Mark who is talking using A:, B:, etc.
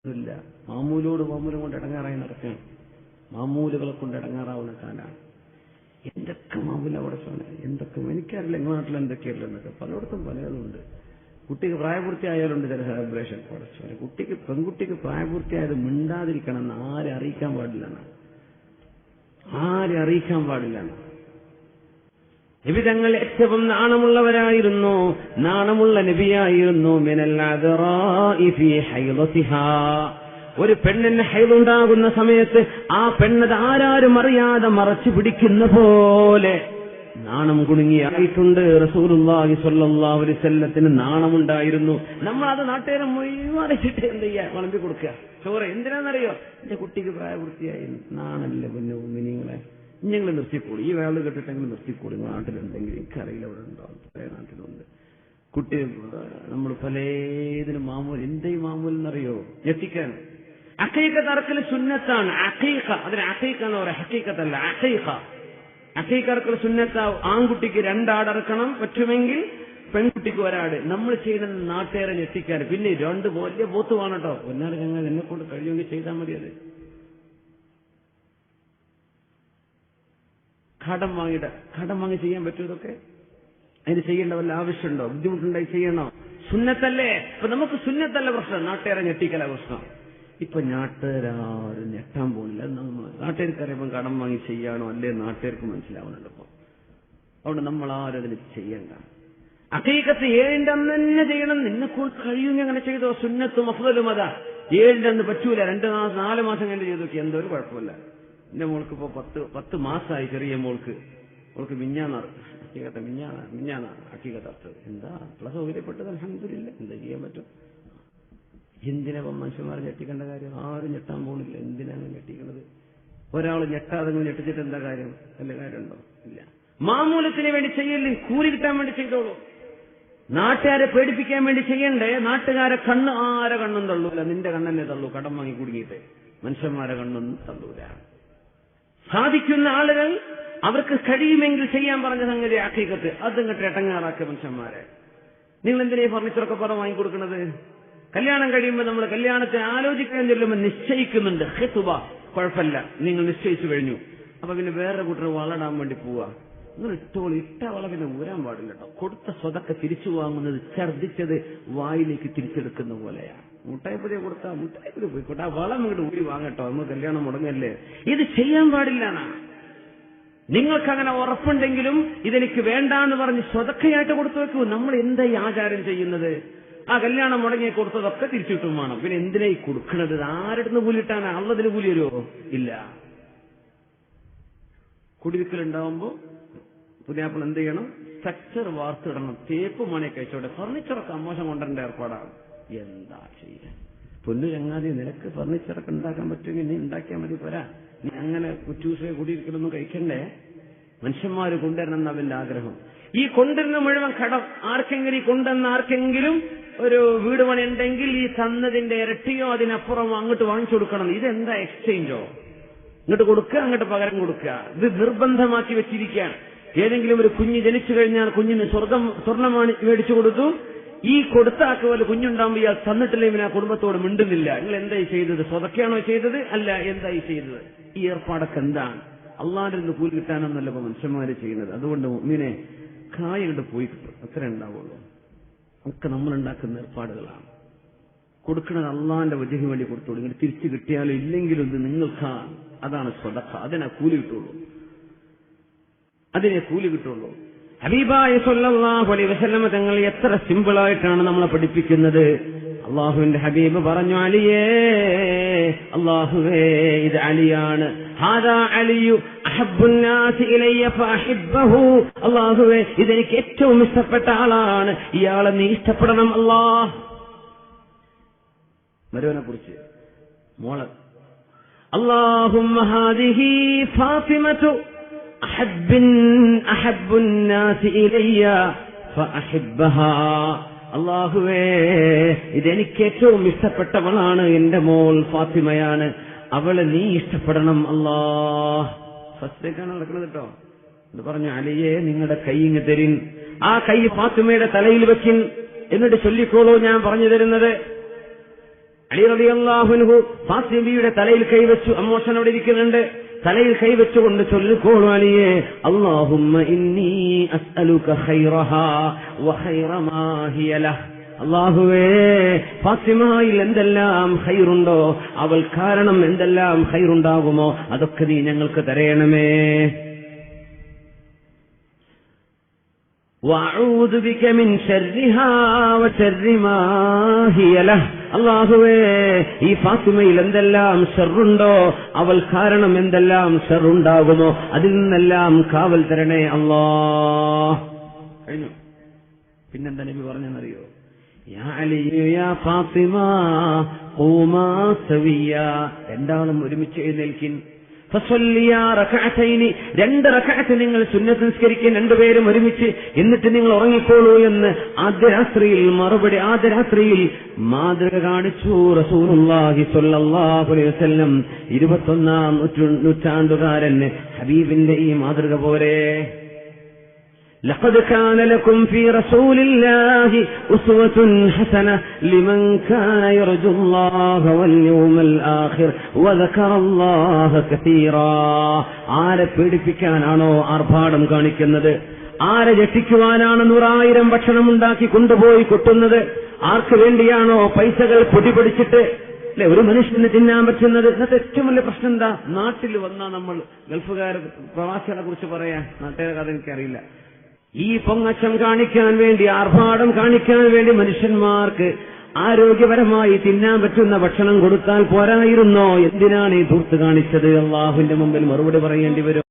A: ഇല്ല. മാമൂലും കൊണ്ട് ഇടങ്ങാറായി നടക്കുകയാണ്. മാമൂലുകളെ കൊണ്ട് ഇടങ്ങാറാവുന്ന കാലാണ്. എന്തൊക്കെ മാമൂല അവിടെ എന്തൊക്കെ എനിക്കറിയില്ല. നിങ്ങളുടെ നാട്ടിൽ എന്തൊക്കെയല്ല എന്നൊക്കെ പലയിടത്തും പലതുണ്ട്. കുട്ടിക്ക് പ്രായപൂർത്തിയായാലുണ്ട് ചില സെലിബ്രേഷൻ. പെൺകുട്ടിക്ക് പ്രായപൂർത്തിയായത് മിണ്ടാതിരിക്കണം എന്ന് ആരെ അറിയിക്കാൻ പാടില്ല. നബി തങ്ങൾ ഏറ്റവും നാണമുള്ളവരായിരുന്നു, നാണമുള്ള നബിയായിരുന്നു. ഒരു പെണ്ണിന് ഹൈലുണ്ടാകുന്ന സമയത്ത് ആ പെണ്ണത് ആരാരും അറിയാതെ മറച്ചു പിടിക്കുന്ന പോലെ നാണം കുണുങ്ങിയായിട്ടുണ്ട്. റസൂലുള്ളാഹി സ്വല്ലല്ലാഹു അലൈഹി വസല്ലത്തിന് നാണമുണ്ടായിരുന്നു. നമ്മളത് നാട്ടുകാരെ മുഴുവൻ അടച്ചിട്ട് എന്ത് ചെയ്യാ, വിളമ്പി കൊടുക്കുക ചോറ്. എന്തിനാണെന്നറിയോ? എന്റെ കുട്ടിക്ക് പ്രായപൂർത്തിയായി. നാണല്ലേ പിന്നെ മിനിങ്ങളെ, ഇഞ്ഞെങ്കിലും നിർത്തിക്കൂടി. ഈ വേള കേട്ടിട്ടെങ്കിലും നിർത്തിക്കൂടി. നാട്ടിലുണ്ടെങ്കിൽ എനിക്കറിയില്ല, അവിടെ ഉണ്ടാവും, പല നാട്ടിലുണ്ട്. കുട്ടി നമ്മൾ പലതിനും മാമൂൽ. എന്തേ മാമൂൽ എന്നറിയോ? ഞെട്ടിക്കാൻ അഖീഖത്ത് അറക്കൽ സുന്നത്താണ്. അഖീഖ, അതിന് അഖീഖ എന്ന് പറയാം, ഹഖീഖത്തല്ല. അഖീഖ അറക്കൽ സുന്നത്താവും. ആൺകുട്ടിക്ക് 2 ആടറക്കണം, പറ്റുമെങ്കിൽ പെൺകുട്ടിക്ക് 1 ആട്. നമ്മൾ ചെയ്യുന്ന നാട്ടുകാരെ ഞെട്ടിക്കാൻ. പിന്നെ 2 വലിയ പോത്ത് വേണം കേട്ടോ. ഒന്നാട് ഞങ്ങൾ എന്നെ കൊണ്ട് കഴിയുമെങ്കിൽ ചെയ്താൽ മതി. അത് കടം വാങ്ങി ചെയ്യാൻ പറ്റും. ഇതൊക്കെ അതിന് ചെയ്യേണ്ട വല്ല ആവശ്യമുണ്ടോ? ബുദ്ധിമുട്ടുണ്ടായി ചെയ്യണോ? സുന്നത്തല്ലേ? ഇപ്പൊ നമുക്ക് സുന്നത്തല്ല പ്രശ്നം, നാട്ടുകാരെ ഞെട്ടിക്കല പ്രശ്നം. ഇപ്പൊ നാട്ടുകാരും ഞെട്ടാൻ പോകില്ല. നാട്ടുകാർക്ക് അറിയുമ്പോൾ കടം വാങ്ങി ചെയ്യാണോ അല്ലേ നാട്ടുകാർക്ക് മനസ്സിലാവുന്നുണ്ട്. ഇപ്പൊ അതുകൊണ്ട് നമ്മൾ ആരും അതിന് ചെയ്യണ്ട. അഖീഖത്ത് 7ന്റെ അന്ന് തന്നെ ചെയ്യണം. നിന്നെക്കൊണ്ട് കഴിയുമെങ്കിൽ അങ്ങനെ ചെയ്തോ. സുന്നത്തും അഫ്ളലും അതാ. 7ന്റെ അന്ന് പറ്റൂല. 2-4 മാസം കഴിഞ്ഞ് ചെയ്തു നോക്കി, എന്തോ ഒരു കുഴപ്പമില്ല. എന്റെ മോൾക്ക് ഇപ്പൊ 10 മാസമായി. ചെറിയ മോൾക്ക് മിഞ്ഞാന്നാണ് അഖീഖത്ത്. എന്താ അത്ര സൗകര്യപ്പെട്ടത്? അൽഹംദുലില്ലാ. എന്താ ചെയ്യാൻ പറ്റും? എന്തിനാ മനുഷ്യന്മാർ ഞെട്ടിക്കേണ്ട കാര്യം? ആരും ഞെട്ടാൻ പോകുന്നില്ല. എന്തിനാണ് ഞെട്ടിക്കുന്നത്? ഒരാൾ ഞെട്ടാതെ ഞെട്ടിച്ചിട്ട് എന്താ കാര്യം? വല്ല കാര്യമുണ്ടോ? ഇല്ല. മാമൂലത്തിന് വേണ്ടി ചെയ്യല്ലേ, കൂലി കിട്ടാൻ വേണ്ടി ചെയ്തോളൂ. നാട്ടുകാരെ പേടിപ്പിക്കാൻ വേണ്ടി ചെയ്യണ്ടേ? നാട്ടുകാരെ ആരെ കണ്ണും തള്ളൂല. നിന്റെ കണ്ണെന്നെ തള്ളൂ. കടം വാങ്ങി കുടുങ്ങിയിട്ട് മനുഷ്യന്മാരെ കണ്ണൊന്നും തള്ളൂല. സാധിക്കുന്ന ആളുകൾ അവർക്ക് കഴിയുമെങ്കിൽ ചെയ്യാൻ പറഞ്ഞ സംഗതി അഖീഖത്ത്. അതിങ്ങോട്ട് ഇടങ്ങാറാക്കിയ മനുഷ്യന്മാരെ. നിങ്ങൾ എന്തിനാ ഈ ഫർണിച്ചറൊക്കെ വാങ്ങിക്കൊടുക്കുന്നത്? കല്യാണം കഴിയുമ്പോൾ നമ്മൾ കല്യാണത്തെ ആലോചിക്കാൻ ചെല്ലുമ്പോൾ നിശ്ചയിക്കുന്നുണ്ട്. ഖിത്ബ കുഴപ്പമില്ല, നിങ്ങൾ നിശ്ചയിച്ചു കഴിഞ്ഞു. അപ്പൊ പിന്നെ വേറെ കൂട്ടർ വളടാൻ വേണ്ടി പോവാ. നിങ്ങൾ ഇട്ട വള പിന്നെ ഊരാൻ പാടില്ല കേട്ടോ. കൊടുത്ത സ്വതക്ക തിരിച്ചു വാങ്ങുന്നത് ഛർദിച്ചത് വായിലേക്ക് തിരിച്ചെടുക്കുന്ന പോലെയാണ്. മുട്ടായിപ്പൊടി കൊടുത്താൽ മുട്ടായിപ്പൊടി പോയിക്കോട്ടെ, ആ വളം ഇങ്ങോട്ട് ഊരി വാങ്ങട്ടോ. നമ്മൾ കല്യാണം മുടങ്ങല്ലേ. ഇത് ചെയ്യാൻ പാടില്ലാണ്. നിങ്ങൾക്ക് അങ്ങനെ ഉറപ്പുണ്ടെങ്കിലും ഇതെനിക്ക് വേണ്ടാന്ന് പറഞ്ഞ് സ്വതക്കയായിട്ട് കൊടുത്തു വെക്കൂ. നമ്മൾ എന്താ ഈ ആചാരം ചെയ്യുന്നത്? ആ കല്യാണം മുടങ്ങി കൊടുത്തതൊക്കെ തിരിച്ചിട്ടും വേണം. പിന്നെ എന്തിനാ ഈ കൊടുക്കണത്? ആരുടെ കൂലിട്ടാണ്? അള്ളതിന് കൂലി വരുമോ? ഇല്ല. കുടിവിക്കലുണ്ടാവുമ്പോ പുതിയാപ്പിൾ എന്ത് ചെയ്യണം? സ്ട്രക്ചർ വാർത്തിടണം. തേപ്പ് മണിയൊക്കെ വെച്ചോട്ടെ. ഫർണിച്ചറൊക്കെ അമ്മോശം കൊണ്ടുവരേണ്ട ഏർപ്പാടാണ്. എന്താ ചെയ്യാൻ? പൊന്നു ചങ്ങാതി, നിനക്ക് ഫർണിച്ചറൊക്കെ ഉണ്ടാക്കാൻ പറ്റുമെങ്കിൽ നീ ഉണ്ടാക്കിയാൽ മതി. പോരാ, നീ അങ്ങനെ കുറ്റൂസെ കുടിയിരിക്കലൊന്നും കഴിക്കണ്ടേ. മനുഷ്യന്മാര് കൊണ്ടുവരണം എന്നവന്റെ ആഗ്രഹം. ഈ കൊണ്ടുവരുന്ന മുഴുവൻ കടം. ആർക്കെങ്കിലും ഒരു വീട് പണി ഉണ്ടെങ്കിൽ ഈ തന്നതിന്റെ ഇരട്ടിയോ അതിനപ്പുറമോ അങ്ങോട്ട് വാങ്ങിച്ചു കൊടുക്കണം. ഇതെന്താ എക്സ്ചേഞ്ചോ? ഇങ്ങോട്ട് കൊടുക്കുക, അങ്ങോട്ട് പകരം കൊടുക്കുക. ഇത് നിർബന്ധമാക്കി വെച്ചിരിക്കുകയാണ്. ഏതെങ്കിലും ഒരു കുഞ്ഞ് ജനിച്ചു കഴിഞ്ഞാൽ കുഞ്ഞിന് സ്വർണം മേടിച്ചു കൊടുത്തു. ഈ കൊടുത്താക്ക് പോലെ കുഞ്ഞുണ്ടാകുമ്പോൾ ഇയാൾ തന്നിട്ടില്ലെങ്കിൽ ആ കുടുംബത്തോട് മിണ്ടുന്നില്ല. നിങ്ങൾ എന്തായി ചെയ്തത്? സ്വതക്കെയാണോ ചെയ്തത്? അല്ല, എന്തായി ചെയ്തത്? ഈ ഏർപ്പാടൊക്കെ എന്താണ്? അള്ളാന്റെ നിന്ന് കൂലി കിട്ടാനെന്നല്ല ഇപ്പൊ മനുഷ്യന്മാര് ചെയ്യുന്നത്. അതുകൊണ്ട് മുഅ്മിനെ കായങ്ങോട്ട് പോയി കിട്ടും, അത്രേ ഉണ്ടാവുള്ളൂ. ഒക്കെ നമ്മളുണ്ടാക്കുന്ന ഏർപ്പാടുകളാണ്. കൊടുക്കുന്നത് അള്ളാന്റെ വജഹിന് വേണ്ടി കൊടുത്തോളൂ. ഇങ്ങോട്ട് തിരിച്ചു കിട്ടിയാലും ഇല്ലെങ്കിലും ഇത് നിങ്ങൾക്കാണ്. അതാണ് സ്വതക്ക. അതിനെ കൂലി കിട്ടുള്ളൂ. ഹബീബായ സ്വല്ലല്ലാഹു അലൈഹി വസല്ലം തങ്ങൾ എത്ര സിമ്പിളായിട്ടാണ് നമ്മളെ പഠിപ്പിക്കുന്നത്. അള്ളാഹുവിന്റെ ഹബീബ് പറഞ്ഞു, അലിയേ, അള്ളാഹുവേ, ഇത് അലിയാണ്. ഹാദാ അലിയു അഹബ്ബുൻ നാസി ഇലയ്യ ഫഅഹിബ്ബഹു. അള്ളാഹുവേ, ഇതെനിക്ക് ഏറ്റവും ഇഷ്ടപ്പെട്ട ആളാണ്. ഇയാളെ നീ ഇഷ്ടപ്പെടണം അല്ലാഹ്. മരുവനെ കുറിച്ച് മോളെ, അല്ലാഹുമ്മ ഹാദിഹി ഫാത്തിമതു അഹബ്ബുൻ നാസി ഇലയ്യ ഫഅഹിബ്ബഹാ. അള്ളാഹുവേ, ഇതെനിക്ക് ഏറ്റവും ഇഷ്ടപ്പെട്ടവളാണ്. എന്റെ മോൾ ഫാത്തിമയാണ്. അവളെ നീ ഇഷ്ടപ്പെടണം അല്ലാഹ്. ഫസ്റ്റിലേക്കാണ് നടക്കുന്നത് കേട്ടോ. എന്ന് പറഞ്ഞു, അലിയെ, നിങ്ങളുടെ കൈ ഇങ്ങ് തരിൻ. ആ കൈ ഫാത്തിമയുടെ തലയിൽ വെക്കിൻ. എന്നിട്ട് ചൊല്ലിക്കോളൂ ഞാൻ പറഞ്ഞു തരുന്നത്. അലി റളിയല്ലാഹു അൻഹു ഫാത്തിമയുടെ തലയിൽ കൈവച്ചു. അമ്മോഷനോട് ഇരിക്കുന്നുണ്ട്. തലയിൽ കൈവച്ചുകൊണ്ട് ചൊല്ലിക്കോളൂ അലിയെ, അല്ലാഹുമ്മ ഇന്നി അസ്അലുക ഖൈറഹാ വ ഖൈറ മാ ഹിയ ലഹ്. അല്ലാഹുവേ, ഫാത്തിമയിൽ എന്തെല്ലാം ഖൈറുണ്ടോ, അവൾ കാരണം എന്തെല്ലാം ഖൈറുണ്ടാകുമോ അതൊക്കെ നീ ഞങ്ങൾക്ക് തരയണമേ. വഅഊദു ബിക മിൻ ശർരിഹാ വ ശർരി മാ ഹിയ ലഹ്. അല്ലാഹുവേ, ഈ ഫാത്തിമയിൽ എന്തെല്ലാം ഷർറുണ്ടോ, അവൾ കാരണം എന്തെല്ലാം ഷർറുണ്ടാകുമോ അതിൽ നിന്നെല്ലാം കാവൽ തരണേ അല്ലാഹ്. കഴിഞ്ഞു. പിന്നെന്താ നബി പറഞ്ഞെന്നറിയോ? യാ അലി യാ ഫാത്തിമ ഖൂമാ സവിയ്യ. രണ്ടാളും ഒരുമിച്ച് എഴുന്നേൽക്കിൻ. ഫസല്ലിയാ റകഅതൈനി. 2 റകഅത്ത് നിങ്ങൾ സുന്നത്ത് നിസ്കരിക്കാൻ രണ്ടുപേരും ഒരുമിച്ച്, എന്നിട്ട് നിങ്ങൾ ഉറങ്ങിക്കോളൂ എന്ന് ആദ്യ രാത്രിയിൽ മാതൃക കാണിച്ചു റസൂലുള്ളാഹി സ്വല്ലല്ലാഹു അലൈഹി വസല്ലം. 21ാം നൂറ്റാണ്ടുകാരൻ ഹബീബിന്റെ ഈ മാതൃക പോലെ. لقد كان لكم في رسول الله أسوة حسنة لمن كان يرجو الله واليوم الآخر وذكر الله كثيرا. ആരെ പേടിപ്പിക്കാനാണോ ആർഭാടം കാണിക്കുന്നത്, ആരെ ഞെട്ടിക്കുവാനാണ് 100,000 ഭക്ഷണം ഉണ്ടാക്കി കൊണ്ടുപോയി കൊട്ടുന്നത്, ആർക്ക് വേണ്ടിയാണോ പൈസകൾ പൊടിപിടിച്ചിട്ട് ഒരു മനുഷ്യന് തിന്നാൻ പറ്റുന്നത്? ഇന്നത്തെ ഏറ്റവും വലിയ പ്രശ്നം എന്താ? നാട്ടിൽ വന്നാൽ നമ്മൾ ഗൾഫുകാർ പ്രവാസികളെ കുറിച്ച് പറയാൻ, നാട്ടുകാരെ കഥ എനിക്കറിയില്ല. ഈ പൊങ്ങച്ചം കാണിക്കാൻ വേണ്ടി, ആർഭാടം കാണിക്കാൻ വേണ്ടി മനുഷ്യന്മാർക്ക് ആരോഗ്യപരമായി തിന്നാൻ പറ്റുന്ന ഭക്ഷണം കൊടുത്താൽ പോരായിരുന്നോ? എന്തിനാണ് ഈ ധൂർത്ത് കാണിച്ചത്? അള്ളാഹുവിന്റെ മുമ്പിൽ മറുപടി പറയേണ്ടി വരും.